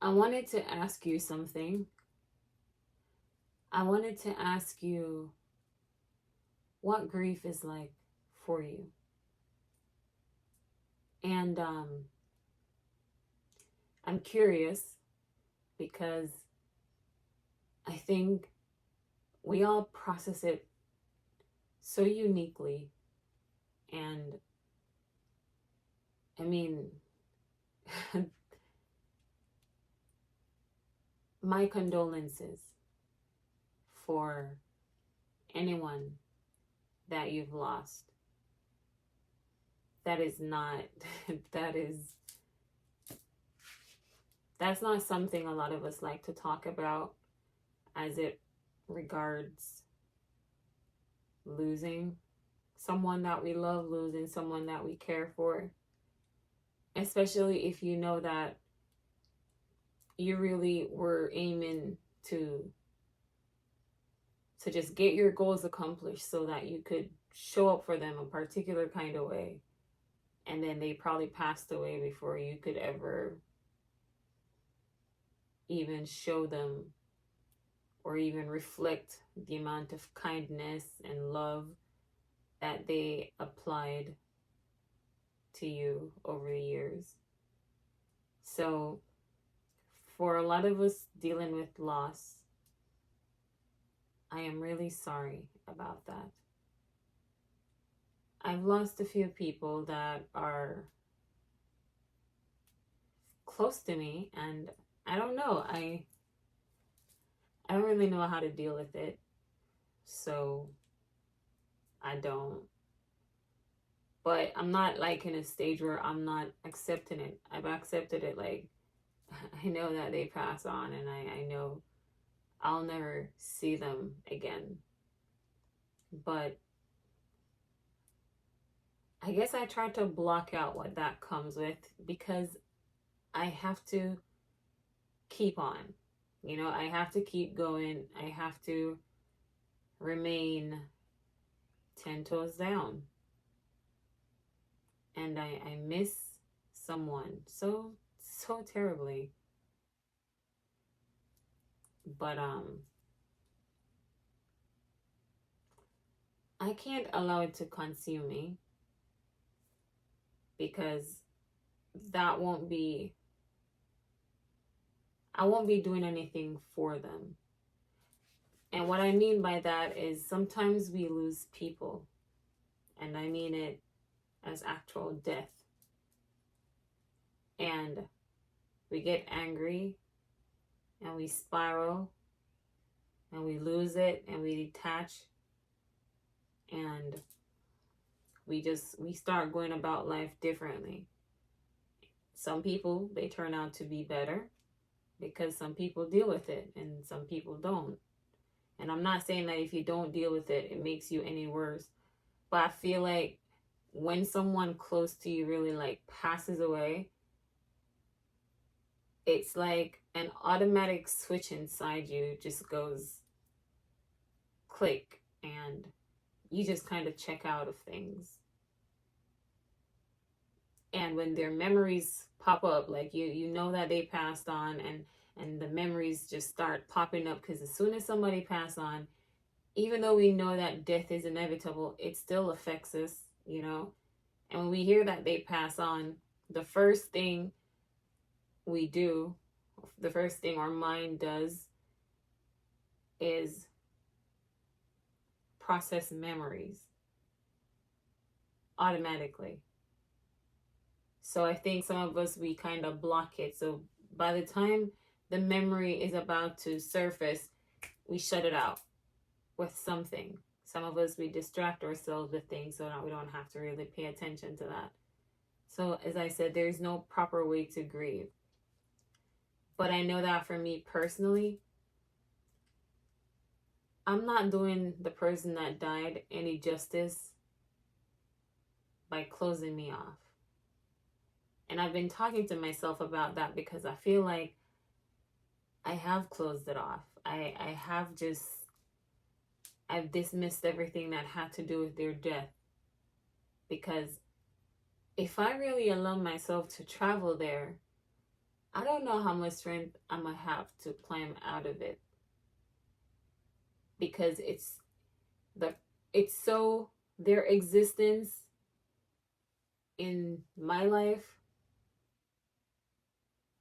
I wanted to ask you something. I wanted to ask you what grief is like for you. And I'm curious because I think we all process it so uniquely. And I mean, my condolences for anyone that you've lost. That is not, that is, that's not something a lot of us like to talk about as it regards losing someone that we love, losing someone that we care for, especially if you know that you really were aiming to just get your goals accomplished so that you could show up for them a particular kind of way, and then they probably passed away before you could ever even show them or even reflect the amount of kindness and love that they applied to you over the years. So, for a lot of us dealing with loss, I am really sorry about that. I've lost a few people that are close to me, and I don't know. I don't really know how to deal with it. So, I don't. But I'm not like in a stage where I'm not accepting it. I've accepted it. Like, I know that they pass on, and I know I'll never see them again. But I guess I try to block out what that comes with because I have to keep on. You know, I have to keep going. I have to remain 10 toes down. And I miss someone so terribly. But I can't allow it to consume me because that won't be I won't be doing anything for them. And what I mean by that is sometimes we lose people, and I mean it as actual death. And we get angry and we spiral and we lose it and we detach and we start going about life differently. Some people, they turn out to be better because some people deal with it and some people don't. And I'm not saying that if you don't deal with it, it makes you any worse. But I feel like when someone close to you really like passes away, it's like an automatic switch inside you just goes click, and you just kind of check out of things. And when their memories pop up, like you know that they passed on, and the memories just start popping up because as soon as somebody passed on, even though we know that death is inevitable, it still affects us, you know. And when we hear that they pass on, the first thing we do, the first thing our mind does is process memories automatically. So I think some of us, we kind of block it. So by the time the memory is about to surface, we shut it out with something. Some of us, we distract ourselves with things so that we don't have to really pay attention to that. So as I said, there's no proper way to grieve. But I know that for me personally, I'm not doing the person that died any justice by closing me off. And I've been talking to myself about that because I feel like I have closed it off. I have just, I've dismissed everything that had to do with their death. Because if I really allow myself to travel there, I don't know how much strength I'm gonna have to climb out of it, because the it's so, their existence in my life,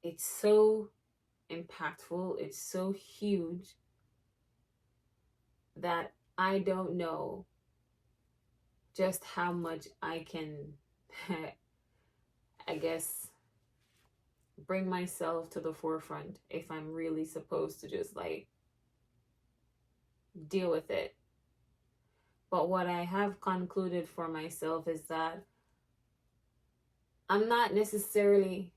it's so impactful, it's so huge that I don't know just how much I can, I guess, bring myself to the forefront if I'm really supposed to just like deal with it. But what I have concluded for myself is that I'm not necessarily,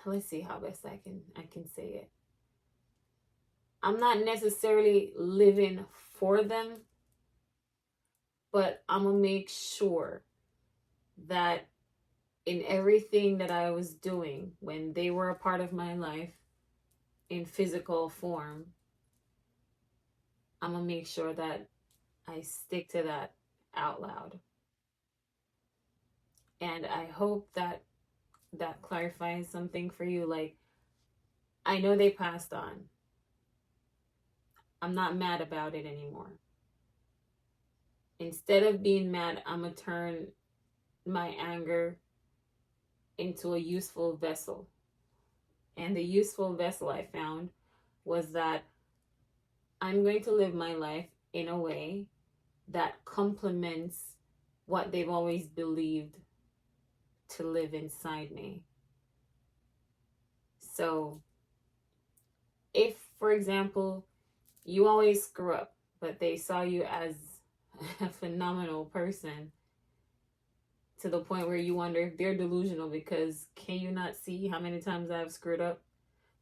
let's see how best I can say it. I'm not necessarily living for them, but I'm gonna make sure that in everything that I was doing when they were a part of my life in physical form, I'm gonna make sure that I stick to that out loud. And I hope that that clarifies something for you. Like, I know they passed on. I'm not mad about it anymore. Instead of being mad, I'm gonna turn my anger into a useful vessel. And the useful vessel I found was that I'm going to live my life in a way that complements what they've always believed to live inside me. So, if, for example, you always screw up, but they saw you as a phenomenal person to the point where you wonder if they're delusional, because can you not see how many times I've screwed up?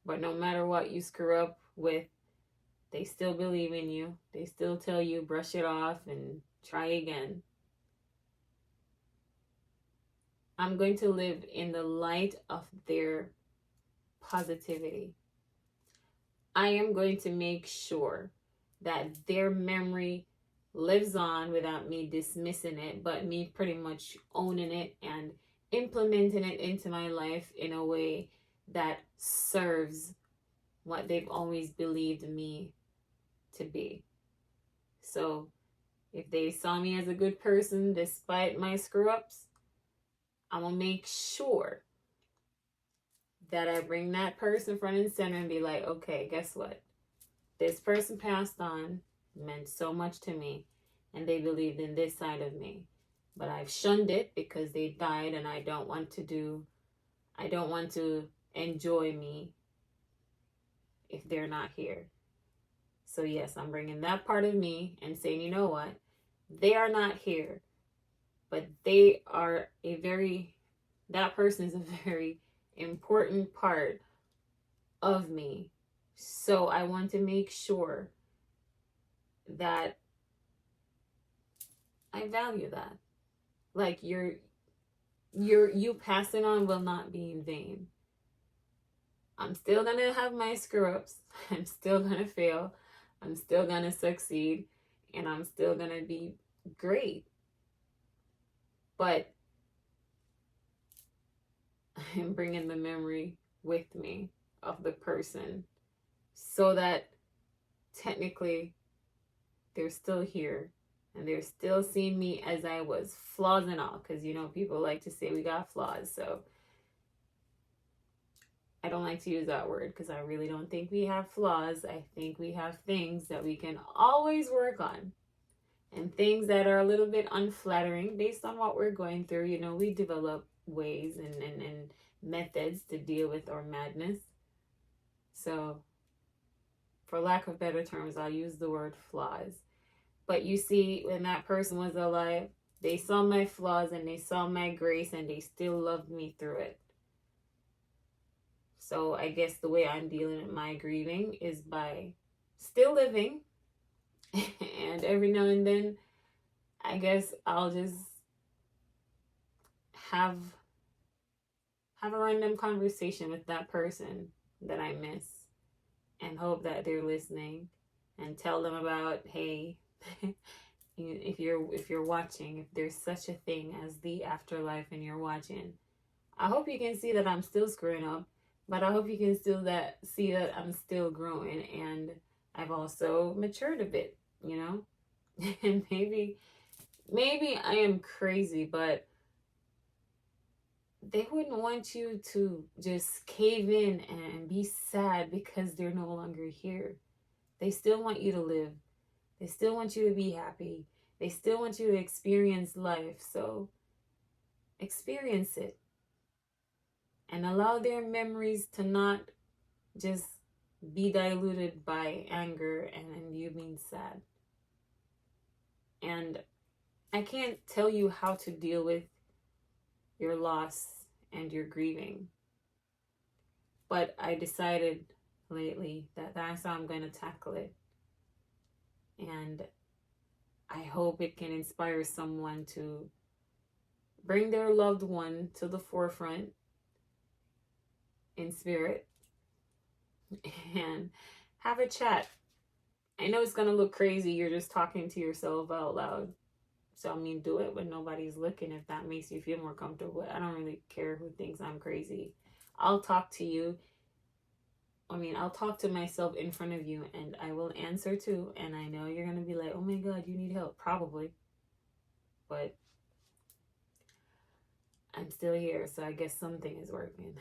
But no matter what you screw up with, they still believe in you. They still tell you brush it off and try again. I'm going to live in the light of their positivity. I am going to make sure that their memory lives on without me dismissing it, but me pretty much owning it and implementing it into my life in a way that serves what they've always believed me to be. So if they saw me as a good person despite my screw ups, I'm gonna make sure that I bring that person front and center and be like, okay, guess what? This person passed on, meant so much to me, and they believed in this side of me. But I've shunned it because they died, and I don't want to enjoy me if they're not here. So yes, I'm bringing that part of me and saying, you know what? They are not here, but that person is a very important part of me. So I want to make sure that I value that. Like, you passing on will not be in vain. I'm still gonna have my screw ups. I'm still gonna fail. I'm still gonna succeed, and I'm still gonna be great. But I'm bringing the memory with me of the person, so that technically they're still here and they're still seeing me as I was, flaws and all, because people like to say we got flaws. So I don't like to use that word, because I really don't think we have flaws. I think we have things that we can always work on, and things that are a little bit unflattering based on what we're going through. We develop ways and methods to deal with our madness. So, for lack of better terms, I'll use the word flaws. But you see, when that person was alive, they saw my flaws and they saw my grace, and they still loved me through it. So I guess the way I'm dealing with my grieving is by still living. And every now and then, I guess I'll just have a random conversation with that person that I miss, and hope that they're listening, and tell them about, hey, if you're watching, if there's such a thing as the afterlife and you're watching, I hope you can see that I'm still screwing up, but I hope you can still that see that I'm still growing, and I've also matured a bit, you know? And maybe I am crazy, but they wouldn't want you to just cave in and be sad because they're no longer here. They still want you to live. They still want you to be happy. They still want you to experience life. So experience it and allow their memories to not just be diluted by anger and you being sad. And I can't tell you how to deal with your loss and your grieving, but I decided lately that that's how I'm going to tackle it. And I hope it can inspire someone to bring their loved one to the forefront in spirit and have a chat. I know it's going to look crazy. You're just talking to yourself out loud. So, I mean, do it when nobody's looking if that makes you feel more comfortable. I don't really care who thinks I'm crazy. I'll talk to you. I'll talk to myself in front of you and I will answer too. And I know you're going to be like, oh my God, you need help. Probably. But I'm still here. So I guess something is working.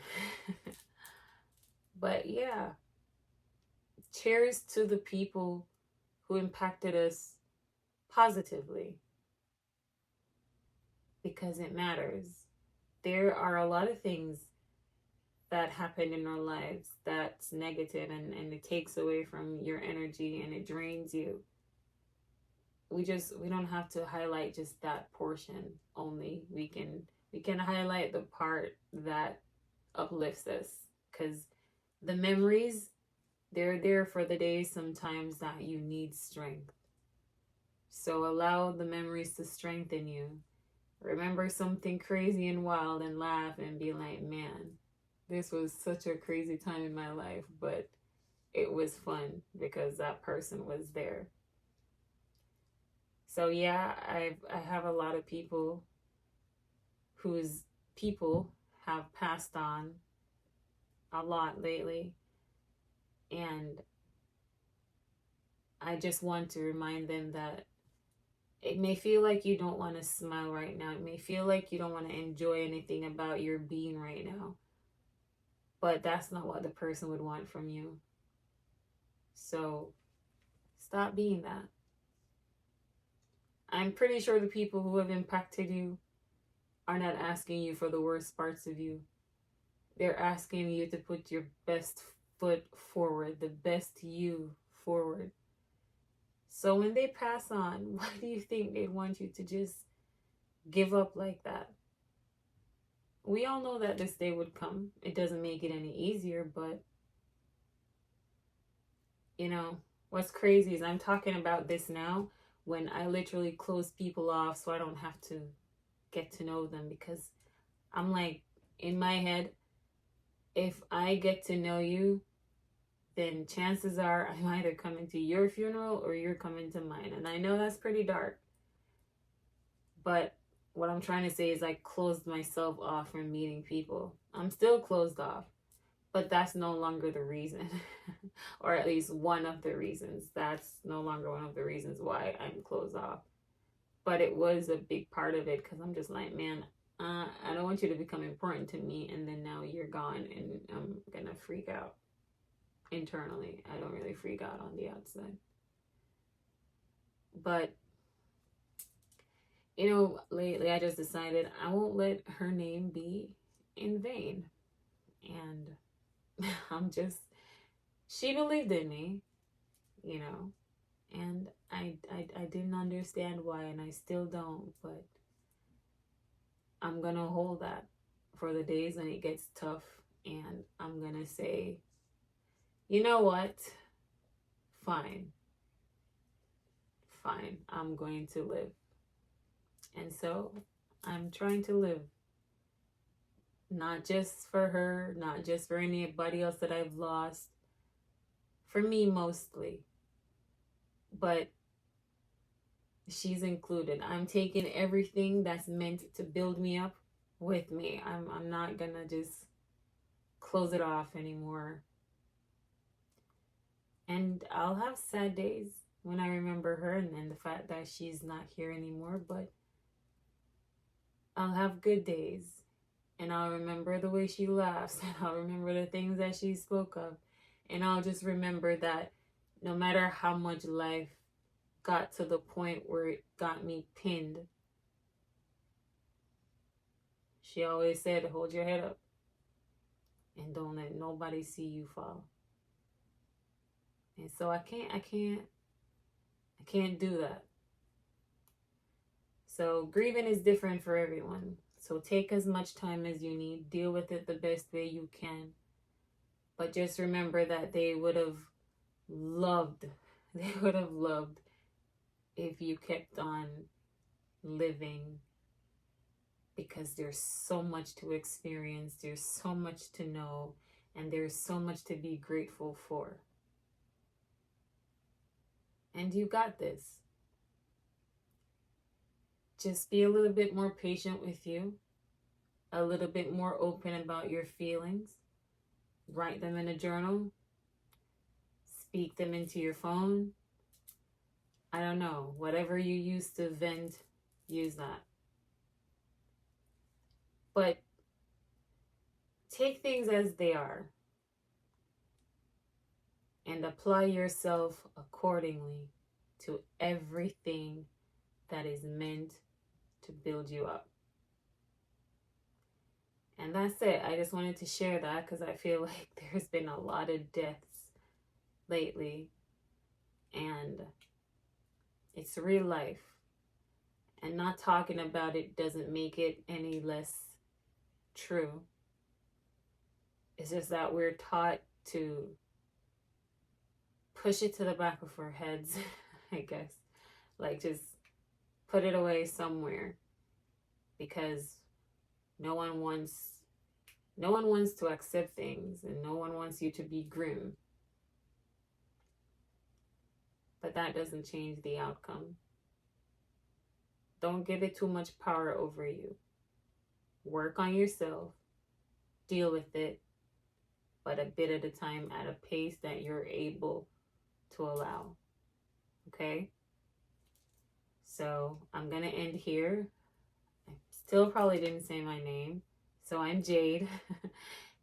But yeah, cheers to the people who impacted us positively because it matters. There are a lot of things that happen in our lives that's negative and it takes away from your energy and it drains you. We don't have to highlight just that portion only. We can highlight the part that uplifts us because the memories, they're there for the days sometimes that you need strength. So allow the memories to strengthen you. Remember something crazy and wild and laugh and be like, man, this was such a crazy time in my life, but it was fun because that person was there. So yeah, I have a lot of people whose people have passed on a lot lately, and I just want to remind them that it may feel like you don't want to smile right now. It may feel like you don't want to enjoy anything about your being right now. But that's not what the person would want from you. So stop being that. I'm pretty sure the people who have impacted you are not asking you for the worst parts of you. They're asking you to put your best foot forward, the best you forward. So when they pass on, why do you think they want you to just give up like that? We all know that this day would come. It doesn't make it any easier, but what's crazy is I'm talking about this now when I literally close people off so I don't have to get to know them, because I'm like, in my head, if I get to know you, then chances are I'm either coming to your funeral or you're coming to mine. And I know that's pretty dark. But what I'm trying to say is I closed myself off from meeting people. I'm still closed off, but that's no longer the reason. Or at least one of the reasons. That's no longer one of the reasons why I'm closed off. But it was a big part of it because I'm just like, man, I don't want you to become important to me and then now you're gone and I'm gonna freak out internally. I don't really freak out on the outside. But lately I just decided I won't let her name be in vain. And she believed in me, and I didn't understand why, and I still don't, but I'm gonna hold that for the days when it gets tough, and I'm gonna say, you know what? Fine, I'm going to live. And so I'm trying to live, not just for her, not just for anybody else that I've lost, for me mostly. But she's included. I'm taking everything that's meant to build me up with me. I'm not gonna just close it off anymore. And I'll have sad days when I remember her and the fact that she's not here anymore, but I'll have good days. And I'll remember the way she laughs, and I'll remember the things that she spoke of. And I'll just remember that no matter how much life got to the point where it got me pinned, she always said, hold your head up and don't let nobody see you fall. And so I can't do that. So grieving is different for everyone. So take as much time as you need. Deal with it the best way you can. But just remember that they would have loved if you kept on living, because there's so much to experience, there's so much to know, and there's so much to be grateful for. And you got this. Just be a little bit more patient with you, a little bit more open about your feelings. Write them in a journal, speak them into your phone. I don't know, whatever you use to vent, use that. But take things as they are and apply yourself accordingly to everything that is meant to build you up. And that's it. I just wanted to share that because I feel like there's been a lot of deaths lately, and it's real life. And not talking about it doesn't make it any less true. It's just that we're taught to push it to the back of our heads, I guess. Like, just put it away somewhere, because no one wants to accept things, and no one wants you to be grim. But that doesn't change the outcome. Don't give it too much power over you. Work on yourself, deal with it, but a bit at a time, at a pace that you're able to allow. Okay? So I'm going to end here. I still probably didn't say my name. So I'm Jade.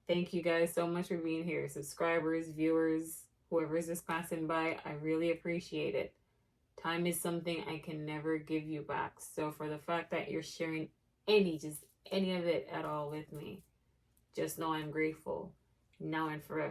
Thank you guys so much for being here. Subscribers, viewers, whoever's just passing by, I really appreciate it. Time is something I can never give you back. So for the fact that you're sharing any of it at all with me, just know I'm grateful now and forever.